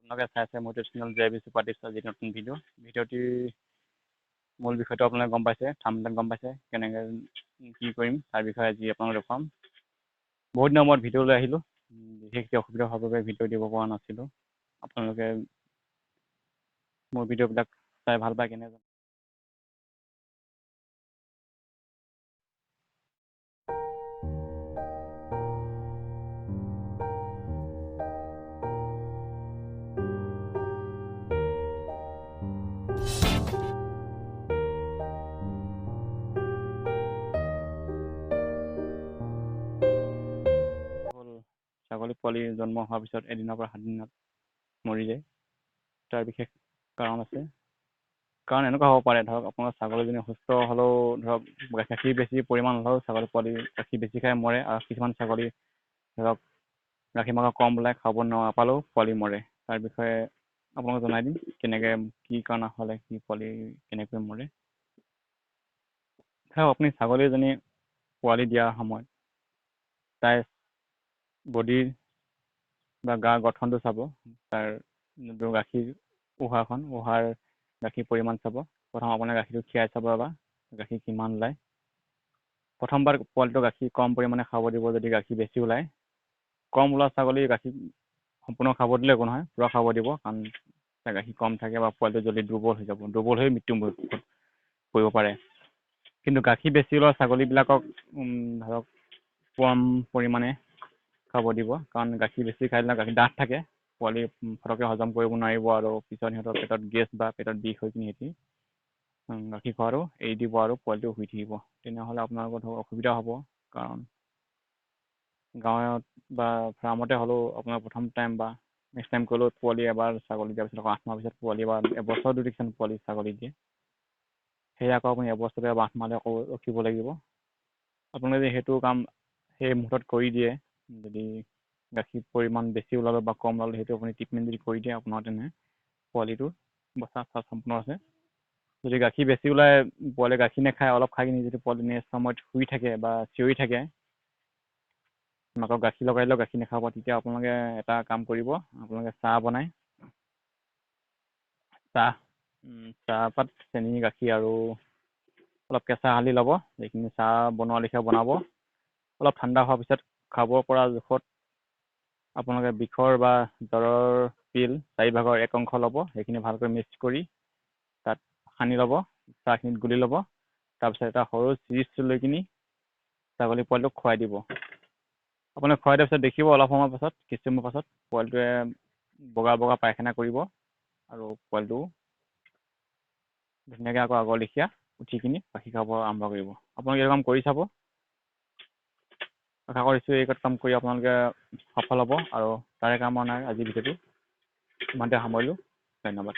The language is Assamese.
আপোনালোকে চাইছে মোৰ ইউটিউব চেনেল JBC পাতিছা যি নতুন ভিডিঅ'টি মূল বিষয়টো আপোনালোকে গম পাইছে, থাম্বনেইলত গম পাইছে কেনেকৈ কি কৰিম তাৰ বিষয়ে আজি আপোনালোকক দেখুৱাম। বহুত দিনৰ মূৰত ভিডিঅ' লৈ আহিলোঁ, বিশেষ অসুবিধা হোৱাৰ বাবে ভিডিঅ' দিব পৰা নাছিলোঁ। আপোনালোকে মোৰ ভিডিঅ'বিলাক চাই ভাল পায় কেনে ছাগলী পোৱালি জন্ম হোৱাৰ পিছত এদিনৰ পৰা 7 দিনত মৰি যায়। তাৰ বিশেষ কাৰণ আছে। কাৰণ এনেকুৱা হ'ব পাৰে, ধৰক আপোনাৰ ছাগলীজনী সুস্থ হ'লেও ধৰক গাখীৰ বেছি পৰিমাণ হ'লেও ছাগলী পোৱালি গাখীৰ বেছি খাই মৰে, আৰু কিছুমান ছাগলী ধৰক গাখীৰ মাংস কম ওলাই খাব নাপালেও পোৱালি মৰে। তাৰ বিষয়ে আপোনালোকক জনাই দিম কেনেকৈ কি কাৰণ হ'লে কি পোৱালি কেনেকৈ মৰে। ধৰক আপুনি ছাগলীজনী পোৱালি দিয়াৰ সময়ত তাই বডিৰ বা গাৰ গঠনটো চাব, তাৰ যোনটো গাখীৰ উহাৰ গাখীৰ পৰিমাণ চাব। প্ৰথম আপোনাৰ গাখীৰটো খীৰাই চাব বা গাখীৰ কিমান ওলায়। প্ৰথমবাৰ পোৱালিটো গাখীৰ কম পৰিমাণে খাব দিব। যদি গাখীৰ বেছি ওলায়, কম ওলোৱা ছাগলী গাখীৰ সম্পূৰ্ণ খাব দিলে একো নহয়, পূৰা খাব দিব। কাৰণ গাখীৰ কম থাকে বা পোৱালিটো জলদি দুৰ্বল হৈ যাব, দুৰ্বল হৈ মৃত্যু পৰিব পাৰে। কিন্তু গাখীৰ বেছি ওলোৱা ছাগলীবিলাকক ধৰক কম পৰিমাণে খাব দিব, কাৰণ গাখীৰ বেছি খাই দিলে গাখীৰ ডাঠ থাকে, পোৱালি ফটকৈ হজম কৰিব নোৱাৰিব, আৰু পিছত সিহঁতৰ পেটত গেছ বা পেটত বিষ হৈ কিনি সিহঁতি গাখীৰ খোৱাটো এৰি দিব আৰু পোৱালিটো শুই থাকিব। তেনেহ'লে আপোনালোকৰ ধৰক অসুবিধা হ'ব। কাৰণ গাঁৱত বা ফাৰ্মতে হ'লেও আপোনাৰ প্ৰথম টাইম বা নেক্সট টাইম কৰিলেও পোৱালি এবাৰ ছাগলী দিয়াৰ পিছত আকৌ 8 মাহৰ পিছত পোৱালি বা এবছৰ দুই কিছুমান পোৱালি ছাগলী দিয়ে। সেয়ে আকৌ আপুনি এবছৰতে বা 8 মাহলৈ আকৌ ৰখিব লাগিব। আপোনালোকে যদি সেইটো কাম সেই মুহূৰ্তত কৰি দিয়ে, যদি গাখীৰ পৰিমাণ বেছি ওলালে বা কম ওলালে, সেইটো আপুনি ট্ৰিটমেণ্ট যদি কৰি দিয়ে, আপোনাৰ তেনে পোৱালিটো বচা চান্স সম্পূৰ্ণ আছে। যদি গাখীৰ বেছি ওলাই পোৱালি গাখীৰ নাখায়, অলপ খাই কিনি যদি পোৱালি নেক্সট সময়ত শুই থাকে বা চিঞৰি থাকে, মাকক গাখীৰ লগাই দিলেও গাখীৰ নাখাব, তেতিয়া আপোনালোকে এটা কাম কৰিব, আপোনালোকে চাহ বনাই চাহপাত, চেনি, গাখীৰ আৰু অলপ কেঁচা হালধি ল'ব। সেইখিনি চাহ বনোৱা লেখীয়া বনাব। অলপ ঠাণ্ডা হোৱাৰ পিছত খাব পৰা জোখত আপোনালোকে বিষৰ বা জ্বৰৰ পিল 4 ভাগৰ 1 অংশ ল'ব। সেইখিনি ভালকৈ মিক্স কৰি তাত সানি ল'ব, চাহখিনিত গুলি ল'ব। তাৰপিছত এটা সৰু চিৰিচ লৈ কিনি ছাগলী পোৱালিটোক খুৱাই দিব। আপুনি খুৱাই দিয়াৰ পিছত দেখিব অলপ সময়ৰ পাছত, কিছু সময়ৰ পাছত পোৱালিটোৱে বগা বগা পায়খানা কৰিব, আৰু পোৱালিটো ধুনীয়াকৈ আকৌ আগৰ লেখীয়া উঠি কিনি গাখীৰ খাব আৰম্ভ কৰিব। আপোনালোকে এইটো কাম কৰি চাব। আশা কৰিছোঁ এই কাম কৰি আপোনালোকে সফল হ'ব। আৰু তাৰে কামৰ নাই আজিৰ ভিডিঅ'টো ইমানতে সামৰিলোঁ। ধন্যবাদ।